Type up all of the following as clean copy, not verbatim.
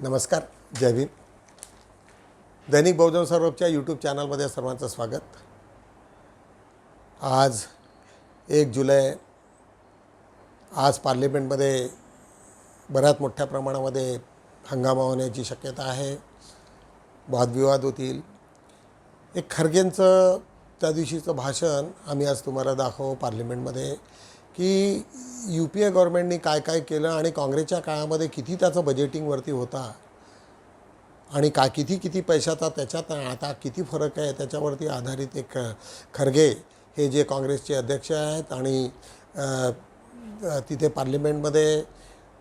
नमस्कार, जय भीम. दैनिक बहुजन सौरभच्या यूट्यूब चॅनलमध्ये सर्वांचं स्वागत. आज 1 जुलै, आज पार्लिमेंटमध्ये बऱ्याच मोठ्या प्रमाणामध्ये हंगामा होण्याची शक्यता आहे. वादविवाद होतील. एक खरगेंचं त्या दिवशीचं भाषण आम्ही आज तुम्हाला दाखवू पार्लिमेंटमध्ये की UPA गव्हर्नमेंटनी काय काय केलं आणि काँग्रेसच्या काळामध्ये किती त्याचं बजेटिंगवरती होता आणि किती पैशाचा त्याच्यात आता किती फरक आहे त्याच्यावरती आधारित एक खरगे हे जे काँग्रेसचे अध्यक्ष आहेत आणि तिथे पार्लिमेंटमध्ये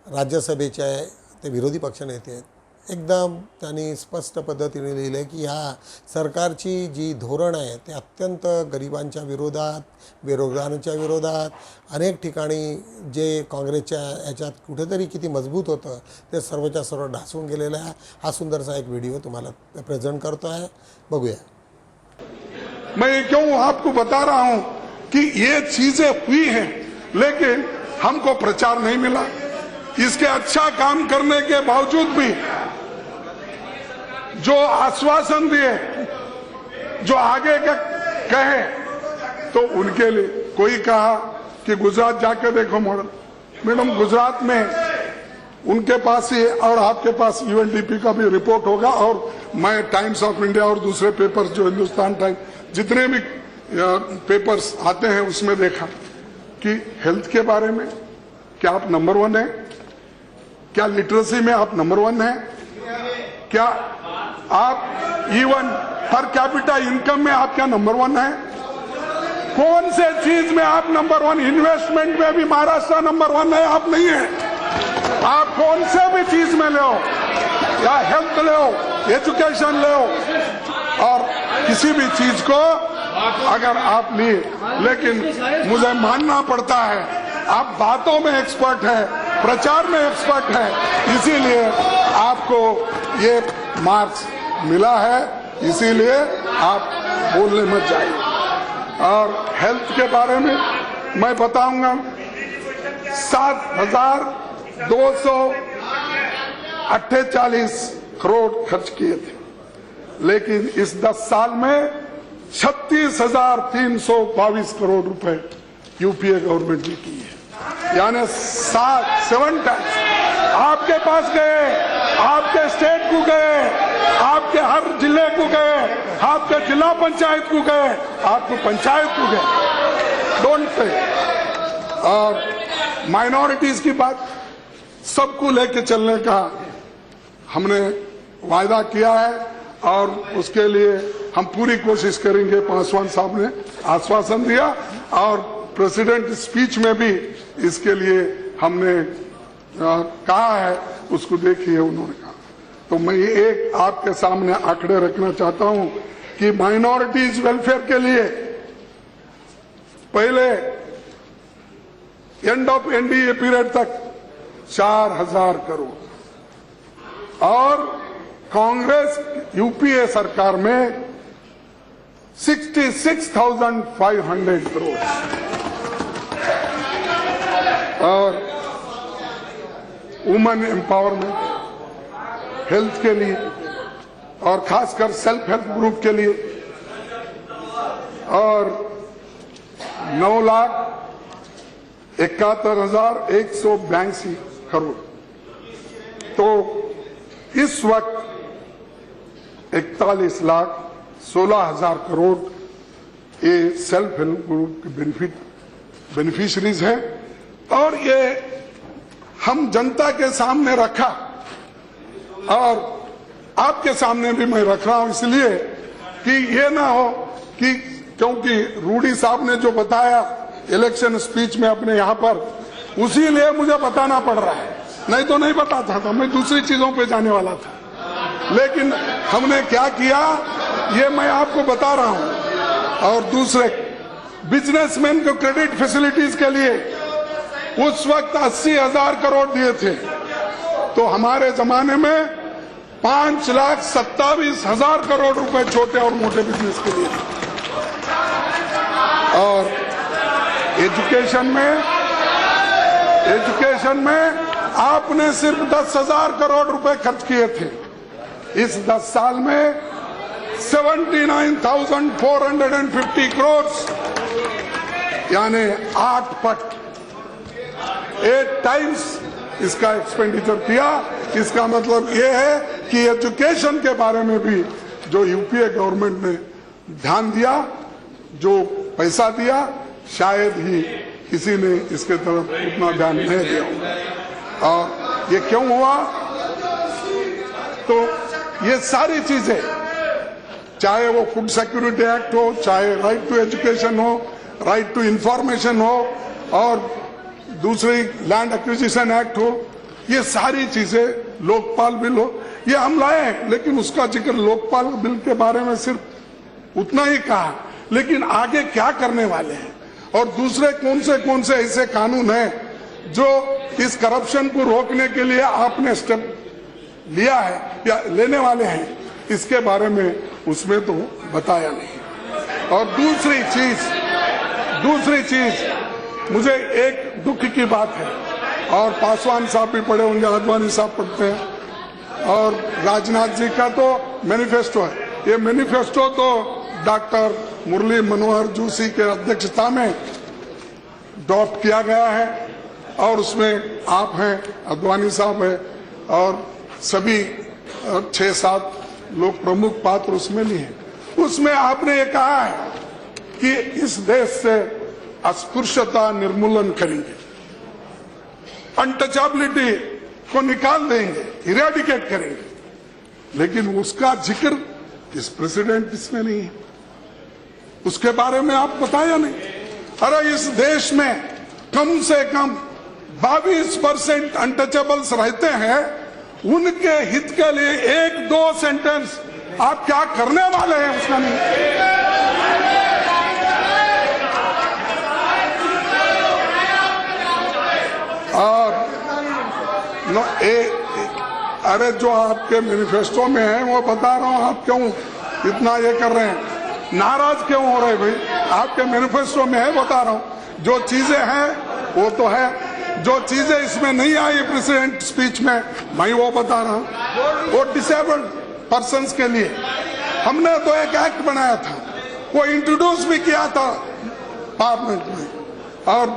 राज्यसभेचे ते विरोधी पक्षनेते आहेत. एकदम त्यांनी स्पष्ट पद्धतीने लिहिले की ह्या सरकारची जी धोरण आहे ते अत्यंत गरिबांच्या विरोधात, बेरोजगारांच्या विरोधात, अनेक ठिकाणी जे काँग्रेसच्या याच्यात कुठेतरी किती मजबूत होतं ते सर्वच्या सर्व ढासून गेलेलं आहे. हा सुंदरसा एक व्हिडिओ तुम्हाला प्रेझेंट करतो आहे, बघूया. मैं क्यों आपको बता रहा हूं कि ये चीजें हुई हैं लेकिन हमको प्रचार नहीं मिला. इसके अच्छा काम करने के बावजूद भी जो आश्वासन दिए, जो आगे का कहे, तो उनके लिए कोई कहा कि गुजरात जाके देखो मैडम गुजरात में उनके पास ही और आपके पास UNDP का भी रिपोर्ट होगा और मैं टाइम्स ऑफ इंडिया और दूसरे पेपर्स जो हिंदुस्तान टाइम्स जितने भी पेपर्स आते हैं उसमें देखा कि हेल्थ के बारे में क्या आप नंबर 1 है, क्या लिटरेसी में आप नंबर 1 है, क्या आप इवन पर कैपिटा इनकम में आप क्या नंबर 1 है, कौन से चीज में आप नंबर 1, इन्वेस्टमेंट में भी महाराष्ट्र नंबर 1 है, आप नहीं है. आप कौन से भी चीज में ले या हेल्थ ले, एजुकेशन ले और किसी भी चीज को अगर आप लिए, लेकिन मुझे मानना पड़ता है आप बातों में एक्सपर्ट है, प्रचार में एक्सपर्ट है, इसीलिए आपको ये मार्क्स मिला है. इसीलिए आप बोलने मत जाइए. और हेल्थ के बारे में मैं बताऊंगा 7,248 करोड़ खर्च किए थे, लेकिन इस 10 साल में 36,322 करोड़ रुपए UPA गवर्नमेंट ने की है. यानी 7 टाइम्स आपके पास गए, आपके स्टेट को गए, आपके हर जिले को गए, आपके जिला पंचायत को गए, आपको पंचायत को गए. Don't pay. और माइनॉरिटीज की बात, सबको लेके चलने का हमने वायदा किया है और उसके लिए हम पूरी कोशिश करेंगे. पासवान साहब ने आश्वासन दिया और प्रेसिडेंट स्पीच में भी इसके लिए हमने कहा है, उसको देखिए उन्होंने कहा. तो मैं एक आपके सामने आंकड़े रखना चाहता हूं कि माइनॉरिटीज वेलफेयर के लिए पहले एंड ऑफ NDA पीरियड तक 4,000 करोड़ और कांग्रेस UPA सरकार में 66,500 करोड़ और वुमेन एम्पावरमेंट, हेल्थ के लिए और खासकर सेल्फ हेल्प ग्रुप के लिए और 9,71,182 करोड़. तो इस वक्त 41,16,000 करोड़ ये सेल्फ हेल्प ग्रुप के बेनिफिशरीज हैं. और ये हम जनता के सामने रखा और आपके सामने भी मैं रख रहा हूं, इसलिए कि ये ना हो कि क्योंकि रूडी साहब ने जो बताया इलेक्शन स्पीच में अपने यहां पर, उसी लिए मुझे बताना पड़ रहा है, नहीं तो नहीं बताता था, मैं दूसरी चीजों पे जाने वाला था. लेकिन हमने क्या किया ये मैं आपको बता रहा हूं. और दूसरे बिजनेसमैन को क्रेडिट फैसिलिटीज के लिए उस वक्त 80,000 करोड़ दिए थे, तो हमारे जमाने में 5,27,000 करोड़ रुपए छोटे और मोटे बिजनेस के लिए. और एजुकेशन में आपने सिर्फ 10,000 करोड़ रुपए खर्च किए थे। इस 10 साल में 79,450 करोड़, यानी 8 पट, 8 टाइम्स इसका एक्सपेंडिचर किया। इसका मतलब ये है कि एजुकेशन के बारे में भी जो यूपीए गवर्नमेंट ने ध्यान दिया, जो पैसा दिया, शायद ही किसी ने इसके तरफ उतना ध्यान नहीं दिया। और ये क्यों हुआ? तो ये सारी चीजें, चाहे वो फूड सिक्योरिटी एक्ट हो, चाहे राइट टू एजुकेशन हो, राइट टू इंफॉर्मेशन हो, और दूसरी लैंड एक्विजिशन एक्ट हो, ये सारी चीजें, लोकपाल बिल हो, ये हम लाए हैं। लेकिन उसका जिक्र लोकपाल बिल के बारे में सिर्फ उतना ही कहा, लेकिन आगे क्या करने वाले हैं और दूसरे कौन से ऐसे कानून हैं जो इस करप्शन को रोकने के लिए आपने स्टेप लिया है या लेने वाले हैं, इसके बारे में उसमें तो बताया नहीं। और दूसरी चीज मुझे एक दुख की बात है, और पासवान साहब भी पढ़े होंगे, आडवाणी साहब पढ़ते हैं, और राजनाथ जी का तो मैनिफेस्टो है। ये मैनिफेस्टो तो डॉक्टर मुरली मनोहर जोशी के अध्यक्षता में ड्रॉप किया गया है, और उसमें आप हैं, आडवाणी साहब हैं, और सभी 6-7 लोग प्रमुख पात्र उसमें लिए हैं। उसमें आपने ये कहा है कि इस देश से अस्पृश्यता निर्मूलन करेंगे, अनटचेबिलिटी को निकाल देंगे, इरेडिकेट करेंगे, लेकिन उसका जिक्र इस प्रेसिडेंट इसमें नहीं है। उसके बारे में आप बताया नहीं। अरे इस देश में कम से कम 22% अनटचेबल्स रहते हैं, उनके हित के लिए 1-2 सेंटेंस आप क्या करने वाले हैं उसका नहीं। और अरे जो आपके मैनिफेस्टो में है वो बता रहा हूं, आप क्यों इतना ये कर रहे हैं, नाराज क्यों हो रहे भाई? आपके मैनिफेस्टो में है, बता रहा हूं। जो चीजें हैं वो तो है, जो चीजें इसमें नहीं आई प्रेसिडेंट स्पीच में, मैं वो बता रहा हूं। वो डिसेबल्ड पर्सन्स के लिए हमने तो एक एक्ट बनाया था, वो इंट्रोड्यूस भी किया था पार्लियामेंट में, और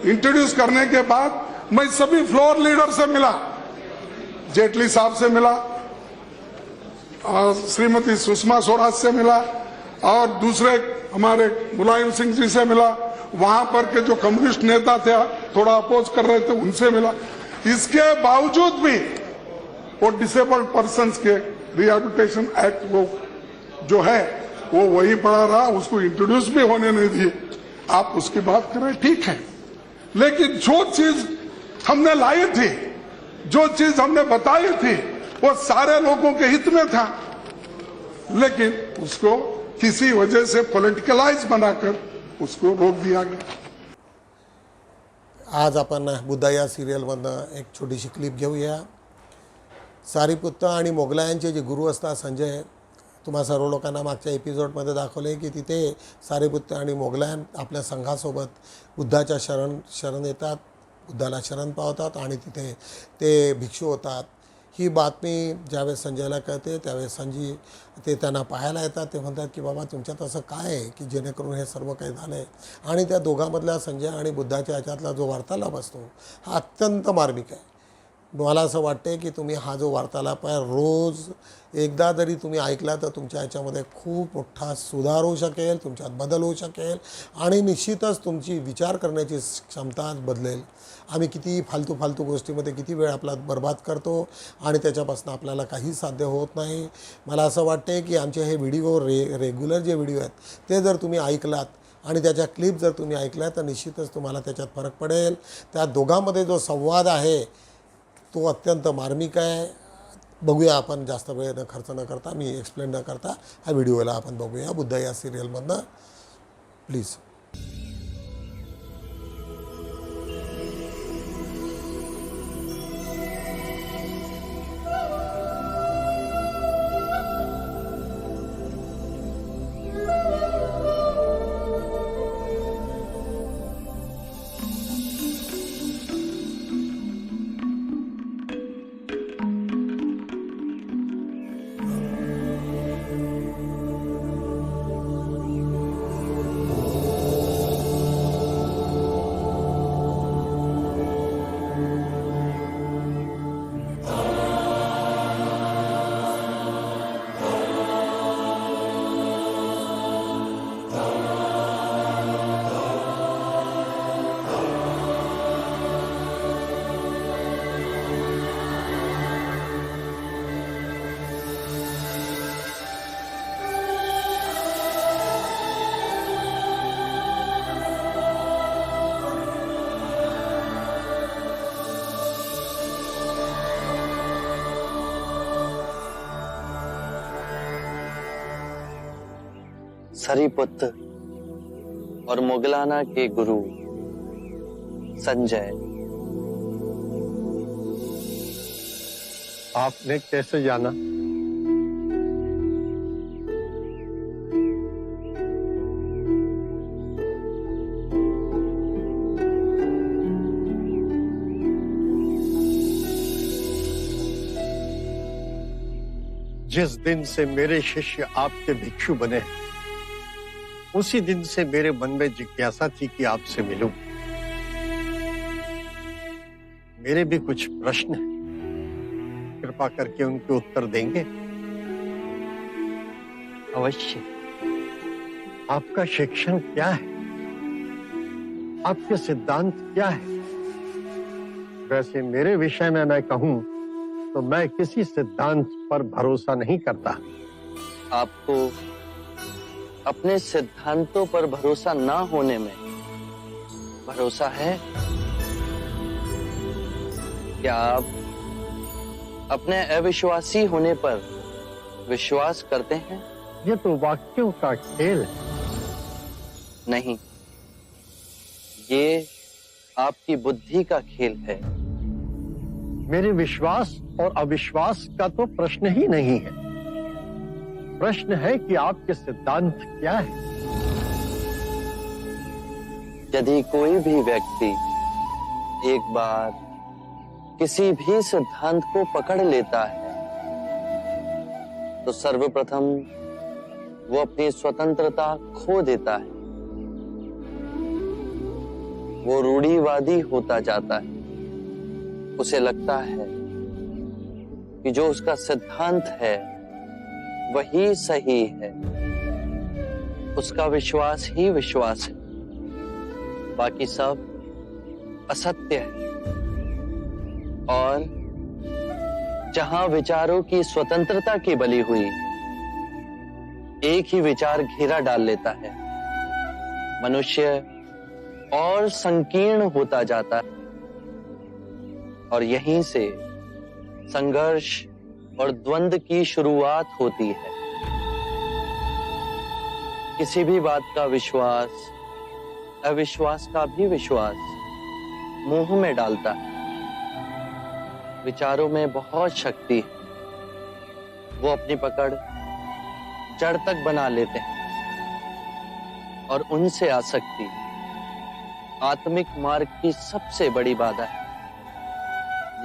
इंट्रोड्यूस करने के बाद मैं सभी फ्लोर लीडर से मिला, जेटली साहब से मिला, और श्रीमती सुषमा स्वराज से मिला, और दूसरे हमारे मुलायम सिंह जी से मिला, वहां पर के जो कम्युनिस्ट नेता थे थोड़ा अपोज कर रहे थे उनसे मिला। इसके बावजूद भी वो डिसेबल्ड पर्सन्स के रिहेबिलिटेशन एक्ट वो जो है वो वही पड़ा रहा, उसको इंट्रोड्यूस भी होने नहीं दिए। आप उसकी बात करें, ठीक है, लेकिन जो चीज हमने लाई थी, जो चीज हमने बताई थी, वो सारे लोगों के हित में था, लेकिन उसको किसी वजह से पॉलिटिकलाइज बनाकर उसको रोक दिया गया। आज आपण बुद्धा या सिरियलमधनं एक छोटीशी क्लिप घेऊया। सारीपुत्त आणि मोगलायांचे जे गुरु असतात संजय, तुम्हा सर्व लोकांना मागच्या एपिसोडमध्ये दाखवले की तिथे सारीपुत्त आणि मोगलायन आपल्या संघासोबत बुद्धाच्या शरण येतात, बुद्धाला शरण पावतात आणि तिथे ते भिक्षू होतात। ही बातमी ज्यावेळेस संजयला कळते त्यावेळेस संजय ते त्यांना पाहायला येतात, ते म्हणतात की बाबा तुमच्यात असं काय आहे की जेणेकरून हे सर्व काही झालं आहे। आणि त्या दोघांमधला संजय आणि बुद्धाच्या याच्यातला जो वार्तालाप असतो हा अत्यंत मार्मिक आहे। मला असं वाटते की तुम्ही हा जो वार्तालाप आहे रोज एकदा जरी तुम्ही ऐकला तर तुमच्या याच्यामध्ये खूप मोठा सुधार होऊ शकेल, तुमच्यात बदल होऊ शकेल, आणि निश्चितच तुमची विचार करण्याची क्षमता बदलेल। आम्ही किती फालतू गोष्टीमध्ये किती वेळ आपला बर्बाद करतो आणि त्याच्यापासून आपल्याला काही साध्य होत नाही। मला असं वाटते की आमचे हे व्हिडिओ रेग्युलर जे व्हिडिओ आहेत ते जर तुम्ही ऐकलात आणि त्याच्या क्लिप जर तुम्ही ऐकल्या तर निश्चितच तुम्हाला त्याच्यात फरक पडेल। त्या दोघांमध्ये जो संवाद आहे तो अत्यंत मार्मिक आहे। बघूया आपण, जास्त वेळ न खर्च न करता, मी एक्सप्लेन न करता हा व्हिडिओला आपण बघूया बुद्ध या सिरियलमधनं, प्लीज। सरीपुत्र और मुगलाना के गुरु संजय। आपने कैसे जाना? जिस दिन से मेरे शिष्य आपके भिक्षु बने, उसी दिन से मेरे मन में जिज्ञासा थी कि आपसे मिलूं। मेरे भी कुछ प्रश्न हैं, कृपा करके उनके उत्तर देंगे? अवश्य। आपका शिक्षण क्या है? आपके सिद्धांत क्या है? वैसे मेरे विषय में मैं कहूं तो मैं किसी सिद्धांत पर भरोसा नहीं करता। आपको अपने सिद्धांतों पर भरोसा ना होने में भरोसा है? क्या आप अपने अविश्वासी होने पर विश्वास करते हैं? ये तो वाक्यों का खेल है। नहीं, ये आपकी बुद्धि का खेल है। मेरे विश्वास और अविश्वास का तो प्रश्न ही नहीं है। प्रश्न है कि आपके सिद्धांत क्या है। यदि कोई भी व्यक्ति एक बार किसी भी सिद्धांत को पकड़ लेता है तो सर्वप्रथम वो अपनी स्वतंत्रता खो देता है। वो रूढ़िवादी होता जाता है। उसे लगता है कि जो उसका सिद्धांत है वही सही है। उसका विश्वास ही विश्वास है, बाकी सब असत्य है। और जहां विचारों की स्वतंत्रता की बलि हुई, एक ही विचार घेरा डाल लेता है। मनुष्य और संकीर्ण होता जाता है और यहीं से संघर्ष और द्वंद्व की शुरुआत होती है। किसी भी बात का विश्वास अविश्वास का भी विश्वास मोह में डालता है। विचारों में बहुत शक्ति है। वो अपनी पकड़ जड़ तक बना लेते हैं और उनसे आसक्ति आत्मिक मार्ग की सबसे बड़ी बाधा है।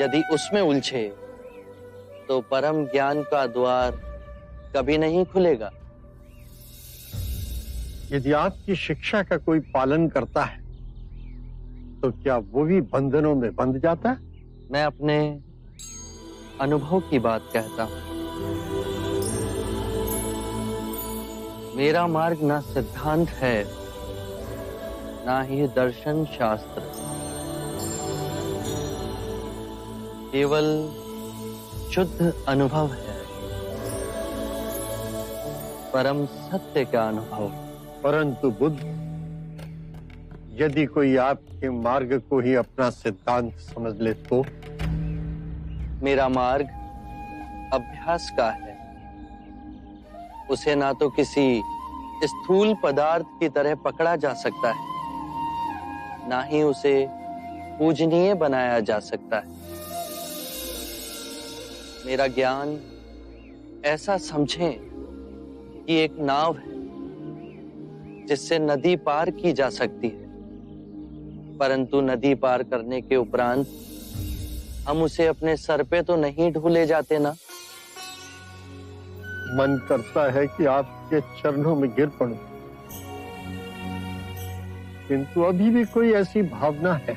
यदि उसमें उलझे तो परम ज्ञान का द्वार कभी नहीं खुलेगा। यदि आपकी शिक्षा का कोई पालन करता है तो क्या वो भी बंधनों में बंध जाता है? मैं अपने अनुभव की बात कहता हूं। मेरा मार्ग ना सिद्धांत है, ना ही दर्शन शास्त्र, केवल शुद्ध अनुभव है, परम सत्य का अनुभव। परंतु बुद्ध, यदि कोई आपके मार्ग को ही अपना सिद्धांत समझ ले तो? मेरा मार्ग अभ्यास का है। उसे ना तो किसी स्थूल पदार्थ की तरह पकड़ा जा सकता है, ना ही उसे पूजनीय बनाया जा सकता है। मेरा ज्ञान ऐसा समझें कि एक नाव है जिससे नदी पार की जा सकती है, परंतु नदी पार करने के उपरांत हम उसे अपने सर पे तो नहीं ढूले जाते ना। मन करता है कि आपके चरणों में गिर पड़ूं, किंतु अभी भी कोई ऐसी भावना है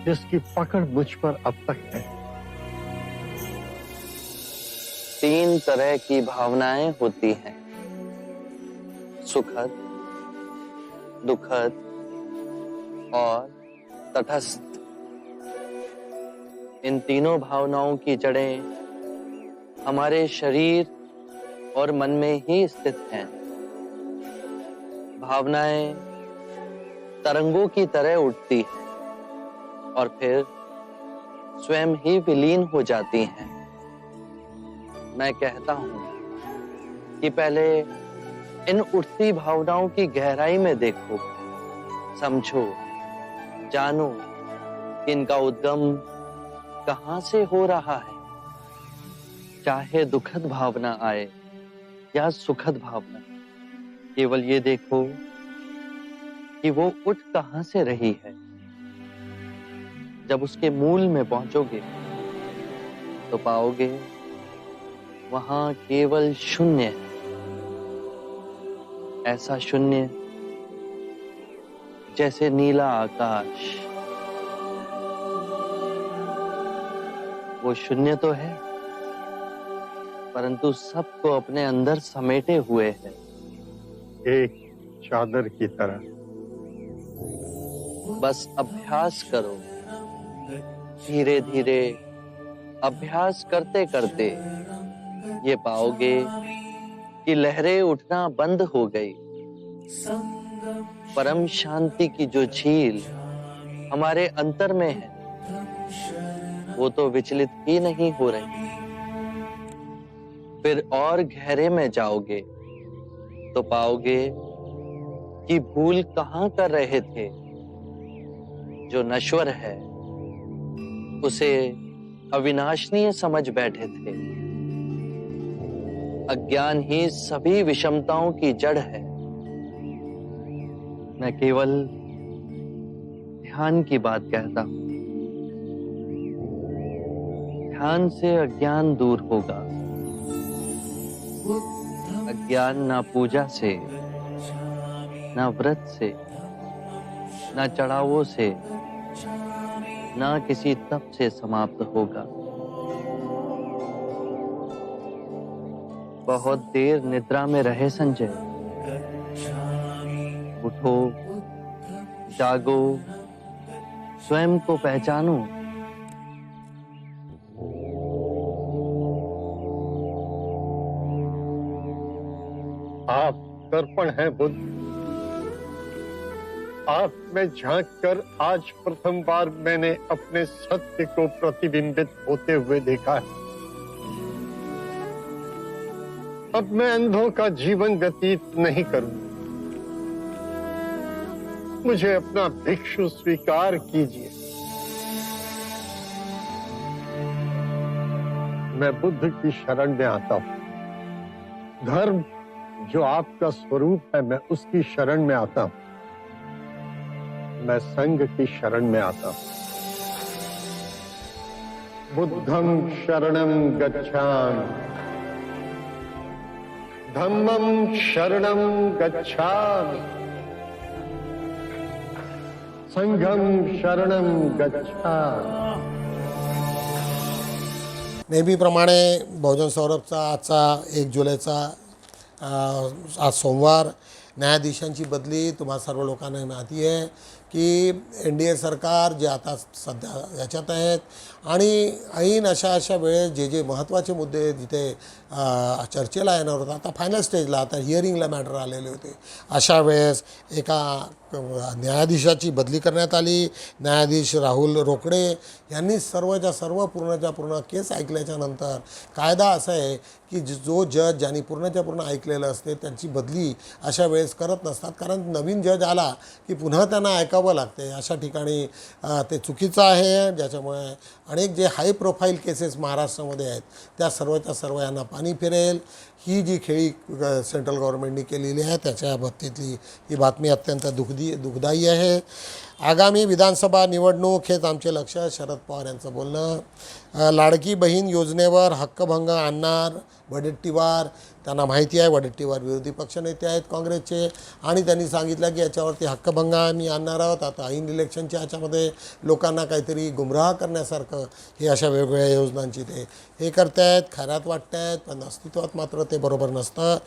जिसकी पकड़ मुझ पर अब तक है। 3 तरह की भावनाएं होती हैं, सुखद, दुखद और तटस्थ। इन तीनों भावनाओं की जड़ें हमारे शरीर और मन में ही स्थित हैं। भावनाएं तरंगों की तरह उठती हैं और फिर स्वयं ही विलीन हो जाती हैं। मैं कहता हूं कि पहले इन उठती भावनाओं की गहराई में देखो, समझो, जानो कि इनका उद्गम कहां से हो रहा है। चाहे दुखद भावना आए या सुखद भावना, केवल ये देखो कि वो उठ कहां से रही है। जब उसके मूल में पहुंचोगे तो पाओगे वहां केवल शून्य है। ऐसा शून्य जैसे नीला आकाश। वो शून्य तो है, परंतु सबको अपने अंदर समेटे हुए है, एक चादर की तरह। बस अभ्यास करो, धीरे धीरे अभ्यास करते करते ये पाओगे कि लहरें उठना बंद हो गई। परम शांति की जो झील हमारे अंतर में है, वो तो विचलित ही नहीं हो रही। फिर और गहरे में जाओगे तो पाओगे कि भूल कहां कर रहे थे। जो नश्वर है उसे अविनाशनीय समझ बैठे थे। अज्ञान ही सभी विषमताओं की जड़ है। मैं केवल ध्यान की बात कहता हूं। ध्यान से अज्ञान दूर होगा। अज्ञान ना पूजा से, ना व्रत से, ना चढ़ावों से, ना किसी तप से समाप्त होगा। बहुत देर निद्रा में रहे संजय। उठो, जागो, स्वयं को पहचानो। आप दर्पण हैं बुद्ध। आप में झांक कर आज प्रथम बार मैंने अपने सत्य को प्रतिबिंबित होते हुए देखा है। अब मैं अंधों का जीवन व्यतीत नहीं करूं। मुझे अपना भिक्षु स्वीकार कीजिए। मैं बुद्ध की शरण में आता हूं। धर्म जो आपका स्वरूप है, मैं उसकी शरण में आता हूं। मैं संघ की शरण में आता हूं। बुद्धं शरणं गच्छामि, धम्मं शरणं गच्छामि, संघं शरणं गच्छामि। नेहमीप्रमाणे बहुजन सौरभचा आजचा 1 जुलैचा आज सोमवार न्यायाधीशांची बदली तुम्हा सर्व लोकांना माहिती आहे की NDA सरकार जे आता सध्या याच्यात आहेत आणि ऐन अशा वेळेस जे महत्त्वाचे मुद्दे जिथे चर्चेला येणार होता, आता फायनल स्टेजला, आता हिअरिंगला मॅटर आलेले होते, अशा वेळेस एका न्यायाधीशाची बदली करण्यात आली। न्यायाधीश राहुल रोकडे यांनी सर्वच्या सर्व पूर्णच्या पूर्ण केस ऐकल्याच्या नंतर कायदा असा आहे की जो जज ज्यांनी पूर्णच्या पूर्ण ऐकलेलं असते त्यांची बदली अशा वेळेस करत नसतात, कारण नवीन जज आला की पुन्हा त्यांना ऐकावं लागते। अशा ठिकाणी ते चुकीचं आहे, ज्याच्यामुळे अनेक जे हाय प्रोफाईल केसेस महाराष्ट्रामध्ये आहेत त्या सर्वच्या सर्व यांना पाणी फिरेल। ही जी खेळी सेंट्रल गव्हर्नमेंटने केलेली आहे त्याच्या बाबतीतली ही बातमी अत्यंत दुःखदायी आहे। आगामी विधानसभा निवडणूक हेच आमचे लक्ष, शरद पवार यांचं बोलणं। लाडकी बहीण योजनेवर हक्कभंग आणणार वडेट्टीवार, त्यांना माहिती आहे वडेट्टीवार विरोधी पक्षनेते आहेत काँग्रेसचे आणि त्यांनी सांगितलं की याच्यावरती हक्कभंग आम्ही आणणार आहोत। आता ऐन इलेक्शनच्या याच्यामध्ये लोकांना काहीतरी गुमराह करण्यासारखं हे अशा वेगवेगळ्या योजनांची ते हे करतायत, खैरात वाटतायत, पण अस्तित्वात मात्र ते बरोबर नसतं।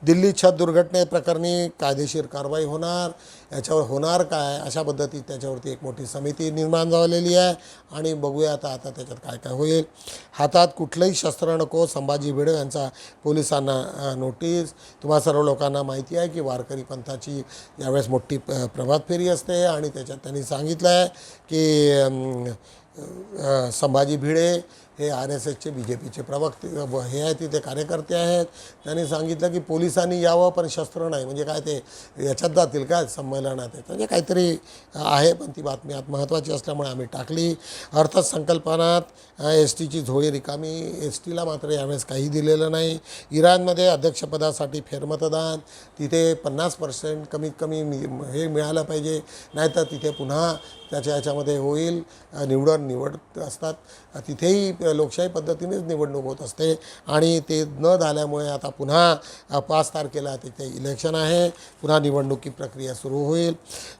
दिल्ली छत दुर्घटनेप्रकरणी कायदेशीर कारवाई होणार, याच्यावर होणार काय अशा पद्धतीत त्याच्यावरती एक मोठी समिती निर्माण झालेली आहे आणि बघूया आता त्याच्यात काय काय होईल। हातात कुठलंही शस्त्र नको, संभाजी भिडे यांचा पोलिसांना नोटीस। तुम्हा सर्व लोकांना माहिती आहे की वारकरी पंथाची यावेळेस मोठी प्रभात फेरी असते आणि त्याच्यात त्यांनी सांगितलं आहे की संभाजी भिडे हे RSSचे BJPचे प्रवक्ते हे आहेत, तिथे कार्यकर्ते आहेत. त्यांनी सांगितलं की पोलिसांनी यावं पण शस्त्र नाही. म्हणजे काय ते याच्यात जातील काय संमेलनात, म्हणजे काहीतरी आहे. पण ती बातमी आत महत्त्वाची असल्यामुळे आम्ही टाकली. अर्थसंकल्पात STची झोळी रिकामी. STला मात्र यावेळेस काही दिलेलं नाही. इराणमध्ये अध्यक्षपदासाठी फेरमतदान, तिथे 50% कमीत कमी हे मिळालं पाहिजे, नाहीतर तिथे पुन्हा त्याच्या ह्याच्यामध्ये होईल. निवड असतात तिथेही लोकशाही पद्धतीनेच निवडणूक होत असते आणि ते न झाल्यामुळे आता पुन्हा 5 तारखेला तिथे इलेक्शन आहे. पुन्हा निवडणुकी प्रक्रिया सुरू होईल.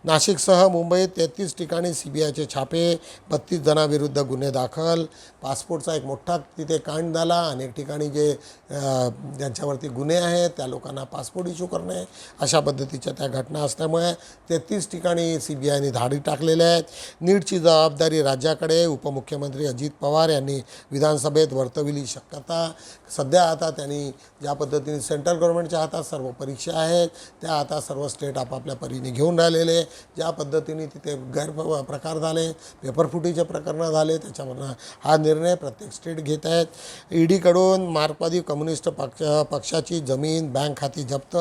नाशिकसह मुंबईत 33 ठिकाणी CBIचे छापे, 32 जणांविरुद्ध गुन्हे दाखल. पासपोर्टचा एक मोठा तिथे कांड झाला. अनेक ठिकाणी जे ज्यांच्यावरती गुन्हे आहेत त्या लोकांना पासपोर्ट इश्यू करणे, अशा पद्धतीच्या त्या घटना असल्यामुळे 33 ठिकाणी CBIने धाडी टाकलेल्या आहेत. नीटची जबाबदारी राज्याकडे. उपमुख्यमंत्री अजित पवार यांनी विधानसभेत वर्तविली शक्यता. सध्या आता त्यांनी ज्या पद्धतीने सेंट्रल गव्हर्नमेंटच्या हातात सर्व परीक्षा आहेत त्या आता सर्व स्टेट आपापल्या परीने घेऊन राहिलेले. ज्या पद्धतीने तिथे गैरप्रकार झाले, पेपरफुटीचे प्रकरणं झाले, त्याच्यावरनं हा निर्णय प्रत्येक स्टेट घेत आहेत. EDकडून मार्क्सवादी कम्युनिस्ट पक्षाची जमीन, बँक खाती जप्त.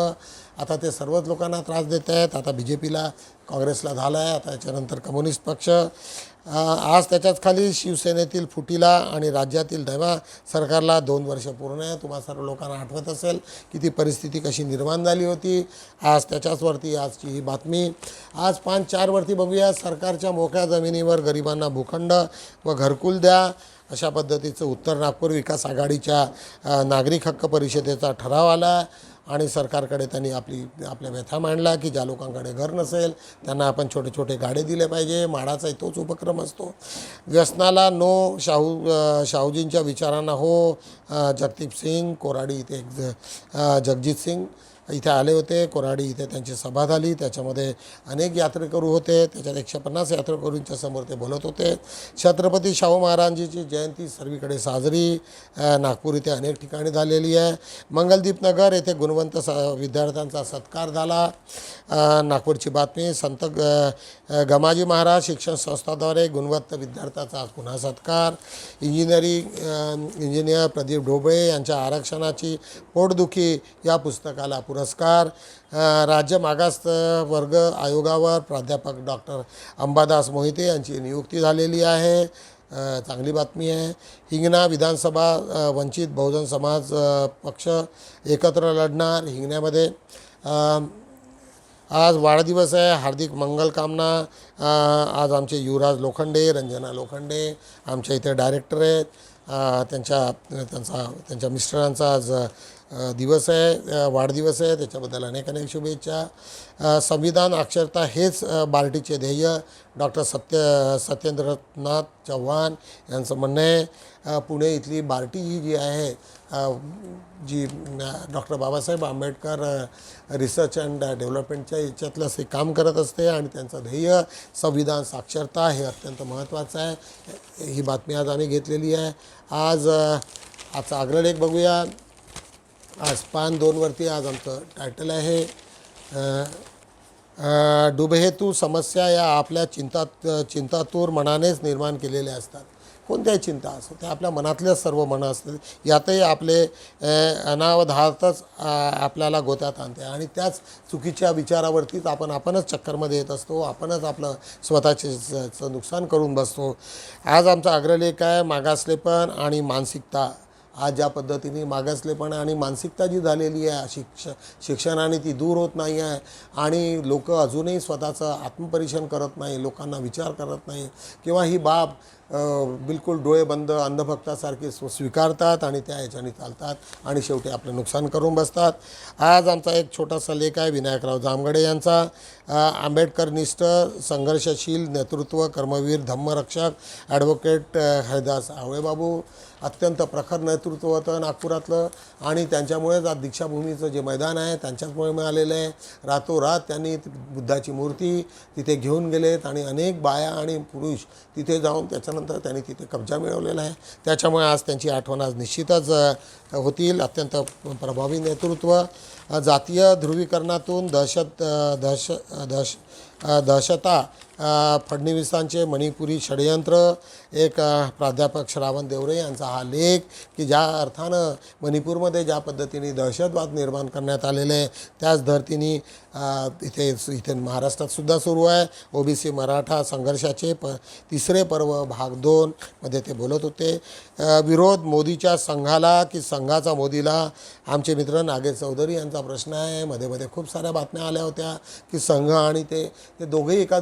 आता ते सर्वच लोकांना त्रास देत आहेत. आता BJPला, काँग्रेसला झालं आहे, आता याच्यानंतर कम्युनिस्ट पक्ष. आज त्याच्याच खाली शिवसेनेतील फुटीला आणि राज्यातील नव्या सरकारला 2 वर्ष पूर्ण आहे. तुम्हा सर्व लोकांना आठवत असेल की ती परिस्थिती कशी निर्माण झाली होती. आज त्याच्याचवरती आजची ही बातमी. आज 5-4 वरती बघूया. सरकारच्या मोकळ्या जमिनीवर गरिबांना भूखंड व घरकुल द्या, अशा पद्धतीचं उत्तर नागपूर विकास आघाडीच्या नागरिक हक्क परिषदेचा ठराव आला आणि सरकारकडे त्यांनी आपल्या व्यथा मांडला की ज्या लोकांकडे घर नसेल त्यांना आपण छोटे छोटे गाडे दिले पाहिजे. माडाचाही तोच उपक्रम असतो. व्यसनाला नो, शाहूजींच्या विचारांना हो. जगदीप सिंग कोराडी इथे जगजित सिंग इथे आले होते. कोराडी इथे त्यांची सभा झाली. त्याच्यामध्ये अनेक यात्रेकरू होते. त्याच्यात 150 यात्रेकरूंच्या समोर ते बोलत होते. छत्रपती शाहू महाराजांची जयंती सर्वीकडे साजरी. नागपूर इथे अनेक ठिकाणी झालेली आहे. मंगलदीप नगर येथे गुणवंत विद्यार्थ्यांचा सत्कार झाला. नागपूरची बातमी. संत गमाजी महाराज शिक्षण संस्थाद्वारे गुणवंत विद्यार्थ्याचा पुन्हा सत्कार. इंजिनियर प्रदीप ढोबळे यांच्या आरक्षणाची पोटदुखी या पुस्तकाला पुरस्कार. राज्य मागास वर्ग आयोगावर प्राध्यापक डॉक्टर अंबादास मोहिते यांची नियुक्ती झालेली आहे. चांगली बातमी आहे. हिंगणा विधानसभा वंचित बहुजन समाज पक्ष एकत्र लढणार. हिंगण्यामध्ये आज वाढदिवस आहे. हार्दिक मंगलकामना. आज आमचे युवराज लोखंडे, रंजना लोखंडे आमच्या इथे डायरेक्टर आहेत. त्यांच्या मिस्टरांचा आज दिवस आहे, वाढदिवस आहे. त्याच्याबद्दल अनेक अनेक शुभेच्छा. संविधान अक्षरता हेच बार्टीचे ध्येय. डॉक्टर सत्येंद्रनाथ चव्हाण यांचं म्हणणं आहे. पुणे इथली बार्टी ही जी आहे जी doctor Babasaheb Ambedkar research and डेव्हलपमेंटच्या याच्यातलं असे काम करत असते आणि त्यांचं ध्येय संविधान साक्षरता हे अत्यंत महत्त्वाचं आहे. ही बातमी आज आम्ही घेतलेली आहे. आजचा अग्रलेख बघूया. आज पान 2 वरती आज आमचं टायटल आहे डुबहेतू समस्या या आपल्या चिंतातूर मनानेच निर्माण केलेल्या असतात. कोणत्याही चिंता असो त्या आपल्या मनातल्या सर्व मनं असतात. यातही आपले अनावधानच आपल्याला गोत्यात आणते आणि त्याच चुकीच्या विचारावरतीच आपणच चक्करमध्ये येत असतो. आपणच आपलं स्वतःचे नुकसान करून बसतो. आज आमचा अग्रलेख आहे मागासलेपण आणि मानसिकता. आज ज्या पद्धतीने मागासलेपण आणि मानसिकता जी झालेली आहे शिक्षणाने ती दूर होत नाही आहे आणि लोक अजूनही स्वतःचं आत्मपरीक्षण करत नाही, लोकांना विचार करत नाही किंवा ही बाब बिलकुल डोळे बंद अंधभक्तासारखे स्वीकारतात आणि त्या ह्याच्याने चालतात आणि शेवटी आपलं नुकसान करून बसतात. आज आमचा एक छोटासा लेख आहे विनायकराव जामगडे यांचा. आंबेडकरनिष्ठ संघर्षशील नेतृत्व कर्मवीर धम्मरक्षक ॲडव्होकेट हरिदास आवळेबाबू. अत्यंत प्रखर नेतृत्व होतं नागपुरातलं आणि त्यांच्यामुळेच आज दीक्षाभूमीचं जे मैदान आहे त्यांच्याचमुळे मिळालेलं आहे. रातोरात त्यांनी बुद्धाची मूर्ती तिथे घेऊन गेलेत आणि अनेक बाया आणि पुरुष तिथे जाऊन त्याच्यानंतर त्यांनी तिथे कब्जा मिळवलेला आहे. त्याच्यामुळे आज त्यांची आठवण आज निश्चितच होतील. अत्यंत प्रभावी नेतृत्व. जातीय ध्रुवीकरणातून दहशता फडणवीसांचे मणिपुरी षडयंत्र एक प्राध्यापक श्रावण देवरे यांचा हा लेख की ज्या अर्थानं मणिपूरमध्ये ज्या पद्धतीने दहशतवाद निर्माण करण्यात आलेले आहे त्याच धर्तीने इथे महाराष्ट्रातसुद्धा सुरू आहे. ओबीसी मराठा संघर्षाचे तिसरे पर्व भाग 2 मध्ये ते बोलत होते. विरोध मोदीच्या संघाला की संघाचा मोदीला. आमचे मित्र नागेश चौधरी यांचा प्रश्न आहे. मध्ये खूप साऱ्या बातम्या आल्या होत्या की संघ आणि ते दोघेही एका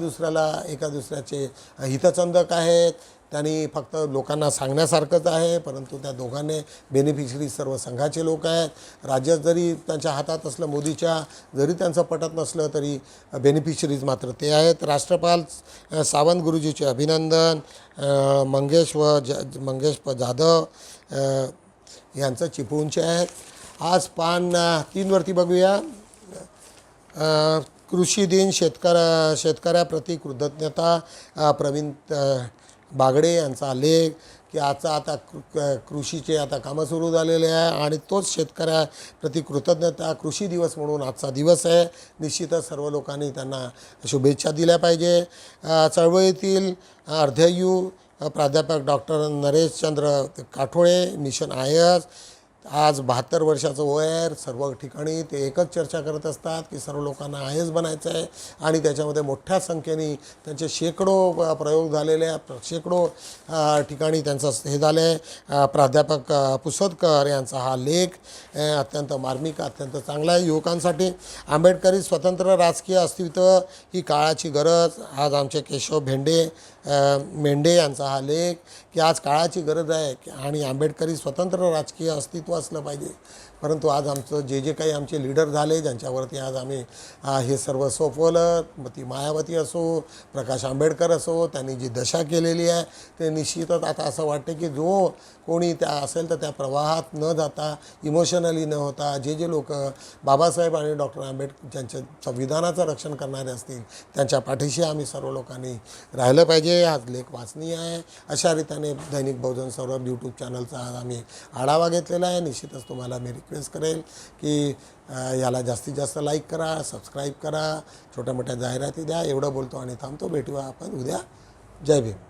दुसऱ्याचे हितचंदक आहेत. त्यांनी फक्त लोकांना सांगण्यासारखंच आहे, परंतु त्या दोघांनी बेनिफिशरी सर्व संघाचे लोक आहेत. राज्य जरी त्यांच्या हातात असलं मोदीच्या, जरी त्यांचं पटत नसलं तरी बेनिफिशरीज मात्र ते आहेत. राष्ट्रपाल सावंत गुरुजीचे अभिनंदन. मंगेश जाधव यांचं चिपळूणचे आहेत. आज पान 3 वरती बघूया. कृषी दिन शेतकऱ्याप्रती कृतज्ञता. प्रवीण बागडे यांचा लेख की आजचा आता कृषीचे आता कामं सुरू झालेले आहे आणि तोच शेतकऱ्याप्रती कृतज्ञता कृषी दिवस म्हणून आजचा दिवस आहे. निश्चितच सर्व लोकांनी त्यांना शुभेच्छा दिल्या पाहिजे. चळवळीतील अर्ध्यायू प्राध्यापक doctor Nareshchandra Kathole mission IAS. आज 72 वर्षाचं वय आहे. सर्व ठिकाणी ते एकच चर्चा करत असतात की सर्व लोकांना IAS बनायचं आहे आणि त्याच्यामध्ये मोठ्या संख्येने त्यांचे शेकडो प्रयोग झालेले आहेत. शेकडो ठिकाणी त्यांचं हे झालं आहे. प्राध्यापक पुसदकर यांचा हा लेख अत्यंत मार्मिक, अत्यंत चांगला आहे युवकांसाठी. आंबेडकरी स्वतंत्र राजकीय अस्तित्व ही काळाची गरज. आज आमचे केशव मेंढे यांचा हा लेख की आज काळाची गरज आहे आणि आंबेडकरी स्वतंत्र राजकीय अस्तित्व असलं पाहिजे. परंतु आज आमचं जे काही आमचे लीडर झाले ज्यांच्यावरती आज आम्ही हे सर्व सोपवलं, ती मायावती असो, प्रकाश आंबेडकर असो, त्यांनी जी दशा केलेली आहे ते निश्चितच आता असं वाटते की जो कोणी त्या असेल तर त्या प्रवाहात न जाता, इमोशनली न होता, जे लोक बाबासाहेब आणि डॉक्टर आंबेडकर ज्यांच्या संविधानाचं रक्षण करणारे असतील त्यांच्या पाठीशी आम्ही सर्व लोकांनी राहिलं पाहिजे. आज लेख वाचनीय आहे. अशा रीतीने दैनिक बहुजन सौरभ यूट्यूब चॅनलचा आज आम्ही आढावा घेतलेला आहे. निश्चितच तुम्हाला मी रिक्वेस्ट करेल की याला जास्तीत जास्त लाईक करा, सबस्क्राईब करा, छोट्या मोठ्या जाहिराती द्या. एवढं बोलतो आणि थांबतो. भेटूया आपण उद्या. जय भीम.